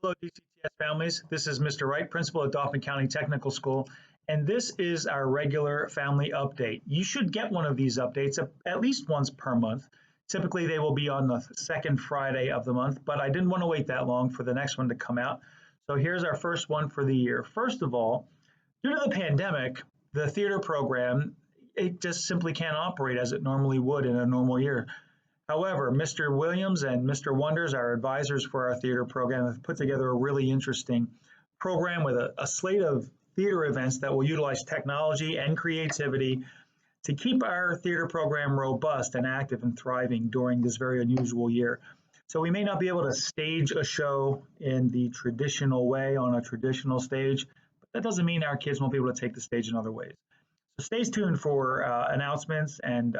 Hello, DCTS families. This is Mr. Wright, principal at Dauphin County Technical School, and this is our regular family update. You should get one of these updates at least once per month. Typically, they will be on the second Friday of the month, but I didn't want to wait that long for the next one to come out. So here's our first one for the year. First of all, due to the pandemic, the theater program, it just simply can't operate as it normally would in a normal year. However, Mr. Williams and Mr. Wonders, our advisors for our theater program, have put together a really interesting program with a slate of theater events that will utilize technology and creativity to keep our theater program robust and active and thriving during this very unusual year. So we may not be able to stage a show in the traditional way on a traditional stage, but that doesn't mean our kids won't be able to take the stage in other ways. So stay tuned for announcements and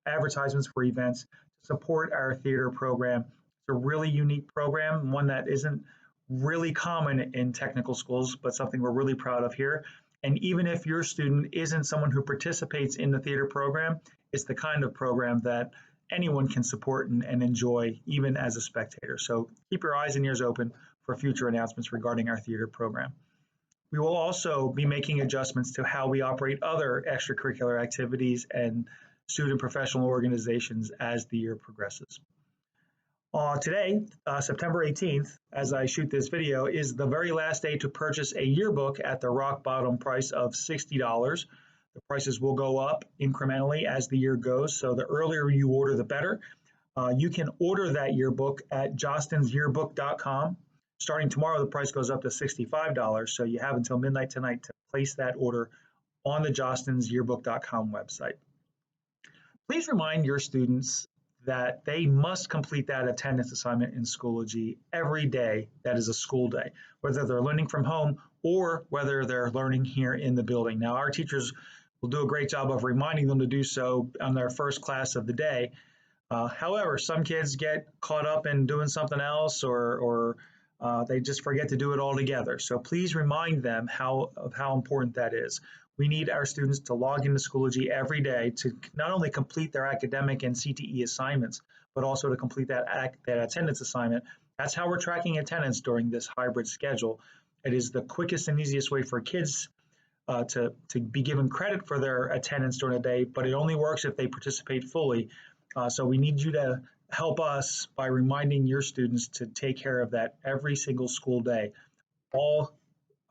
advertisements for events to support our theater program. It's a really unique program, one that isn't really common in technical schools, but something we're really proud of here. And even if your student isn't someone who participates in the theater program, it's the kind of program that anyone can support and enjoy, even as a spectator. So keep your eyes and ears open for future announcements regarding our theater program. We will also be making adjustments to how we operate other extracurricular activities and student professional organizations as the year progresses. Today, September 18th, as I shoot this video, is the very last day to purchase a yearbook at the rock bottom price of $60. The prices will go up incrementally as the year goes, so the earlier you order, the better. You can order that yearbook at jostensyearbook.com. Starting tomorrow, the price goes up to $65, so you have until midnight tonight to place that order on the jostensyearbook.com website. Please remind your students that they must complete that attendance assignment in Schoology every day that is a school day, whether they're learning from home or whether they're learning here in the building. Now, our teachers will do a great job of reminding them to do so on their first class of the day. However, some kids get caught up in doing something else or they just forget to do it altogether. So please remind them of how important that is. We need our students to log into Schoology every day to not only complete their academic and CTE assignments, but also to complete that attendance assignment. That's how we're tracking attendance during this hybrid schedule. It is the quickest and easiest way for kids to be given credit for their attendance during the day, but it only works if they participate fully. So we need you to help us by reminding your students to take care of that every single school day. All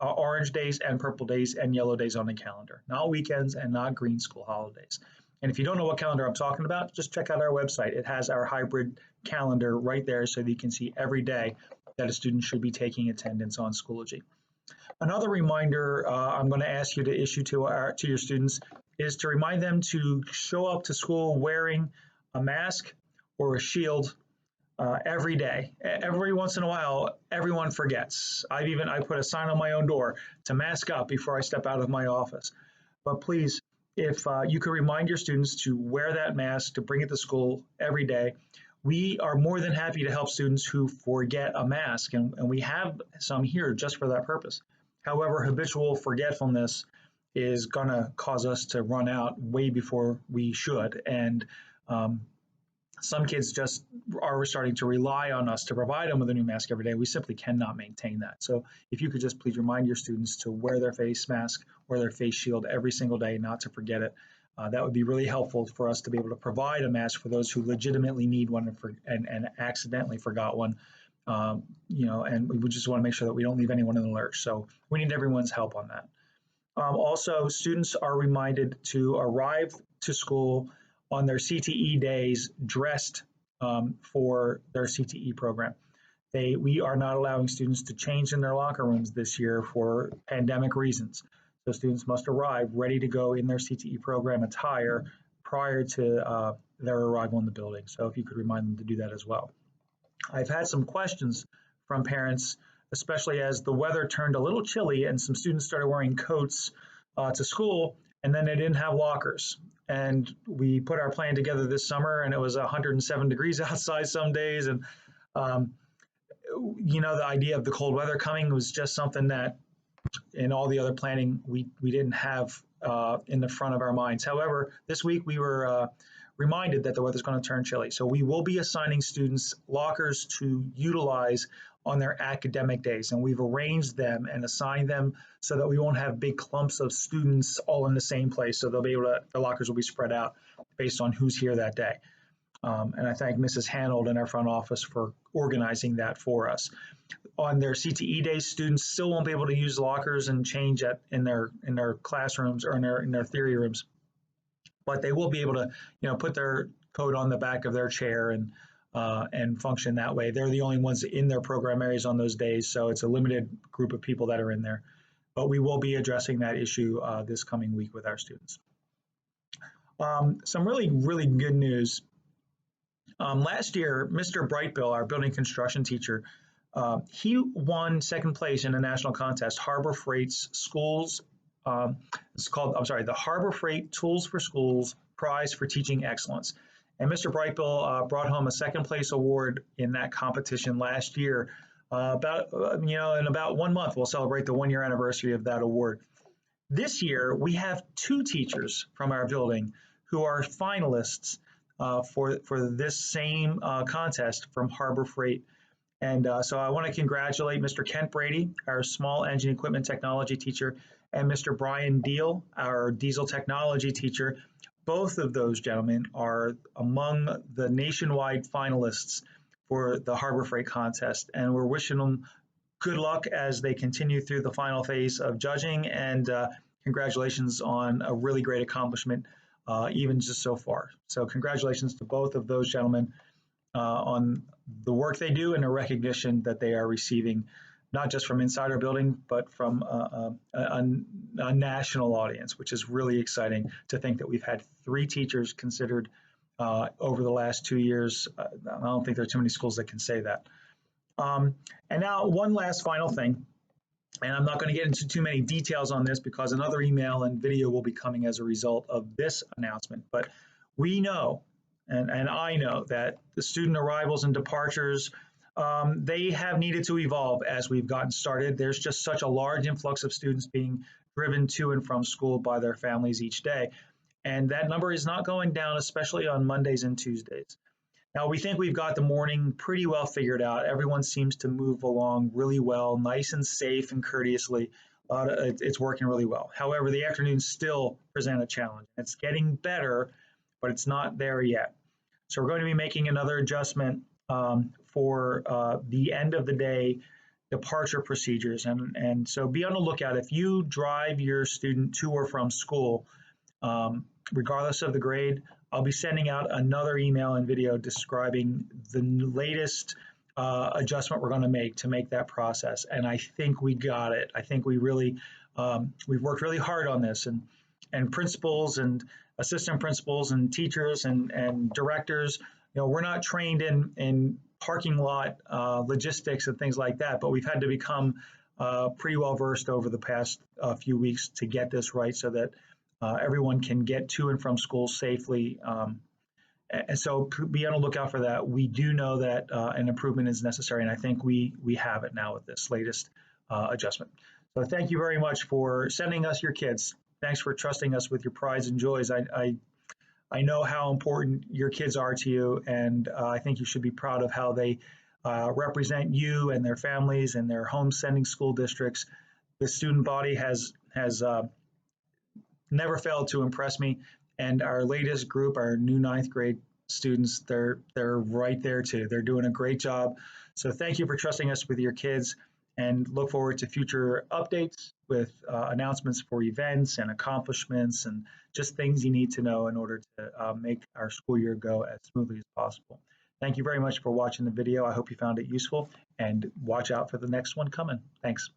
orange days and purple days and yellow days on the calendar, not weekends and not green school holidays. And if you don't know what calendar I'm talking about, just check out our website. It has our hybrid calendar right there so that you can see every day that a student should be taking attendance on Schoology. Another reminder I'm going to ask you to issue to your students is to remind them to show up to school wearing a mask or a shield every day. Every once in a while, everyone forgets. I put a sign on my own door to mask up before I step out of my office. But please, if you could remind your students to wear that mask, to bring it to school every day. We are more than happy to help students who forget a mask, and we have some here just for that purpose. However, habitual forgetfulness is going to cause us to run out way before we should, and some kids just are starting to rely on us to provide them with a new mask every day. We simply cannot maintain that. So if you could just please remind your students to wear their face mask or their face shield every single day, not to forget it. That would be really helpful for us to be able to provide a mask for those who legitimately need one and accidentally forgot one. And we just want to make sure that we don't leave anyone in the lurch. So we need everyone's help on that. Also, students are reminded to arrive to school on their CTE days dressed for their CTE program. We are not allowing students to change in their locker rooms this year for pandemic reasons. So students must arrive ready to go in their CTE program attire prior to their arrival in the building. So if you could remind them to do that as well. I've had some questions from parents, especially as the weather turned a little chilly and some students started wearing coats to school, and then they didn't have lockers. And we put our plan together this summer, and it was 107 degrees outside some days. And, the idea of the cold weather coming was just something that in all the other planning we didn't have in the front of our minds. However, this week we were reminded that the weather's going to turn chilly. So we will be assigning students lockers to utilize on their academic days, and we've arranged them and assigned them so that we won't have big clumps of students all in the same place. So they'll be able to, the lockers will be spread out based on who's here that day. And I thank Mrs. Hanold in our front office for organizing that for us. On their CTE days, students still won't be able to use lockers and change in their classrooms or in their theory rooms, but they will be able to, put their coat on the back of their chair and function that way. They're the only ones in their program areas on those days, so it's a limited group of people that are in there. But we will be addressing that issue this coming week with our students. Some really, really good news. Last year, Mr. Brightbill, our building construction teacher, he won second place in a national contest, Harbor Freight's schools. It's called, the Harbor Freight Tools for Schools Prize for Teaching Excellence. And Mr. Brightbill brought home a second place award in that competition last year. In about 1 month, we'll celebrate the 1-year anniversary of that award. This year, we have 2 teachers from our building who are finalists for this same contest from Harbor Freight. And so I want to congratulate Mr. Kent Brady, our small engine equipment technology teacher, and Mr. Brian Deal, our diesel technology teacher. Both of those gentlemen are among the nationwide finalists for the Harbor Freight contest, and we're wishing them good luck as they continue through the final phase of judging, and congratulations on a really great accomplishment, even just so far. So congratulations to both of those gentlemen on the work they do and the recognition that they are receiving, not just from inside our building, but from a national audience, which is really exciting to think that we've had 3 teachers considered over the last 2 years. I don't think there are too many schools that can say that. And now one last final thing, and I'm not going to get into too many details on this because another email and video will be coming as a result of this announcement, but we know, and I know, that the student arrivals and departures, they have needed to evolve as we've gotten started. There's just such a large influx of students being driven to and from school by their families each day. And that number is not going down, especially on Mondays and Tuesdays. Now, we think we've got the morning pretty well figured out. Everyone seems to move along really well, nice and safe and courteously. It's working really well. However, the afternoons still present a challenge. It's getting better, but it's not there yet. So we're going to be making another adjustment for the end of the day departure procedures. And so be on the lookout. If you drive your student to or from school, regardless of the grade, I'll be sending out another email and video describing the latest adjustment we're going to make that process. And I think we got it. I think we really, we've worked really hard on this, and principals and assistant principals and teachers and directors, we're not trained in parking lot logistics and things like that, but we've had to become pretty well versed over the past few weeks to get this right so that everyone can get to and from school safely. And so be on the lookout for that. We do know that an improvement is necessary, and I think we have it now with this latest adjustment. So thank you very much for sending us your kids. Thanks for trusting us with your prides and joys. I know how important your kids are to you, and I think you should be proud of how they represent you and their families and their home sending school districts. The student body has never failed to impress me, and our latest group, our new 9th grade students, they're right there too. They're doing a great job. So thank you for trusting us with your kids, and look forward to future updates with announcements for events and accomplishments and just things you need to know in order to make our school year go as smoothly as possible. Thank you very much for watching the video. I hope you found it useful, and watch out for the next one coming. Thanks.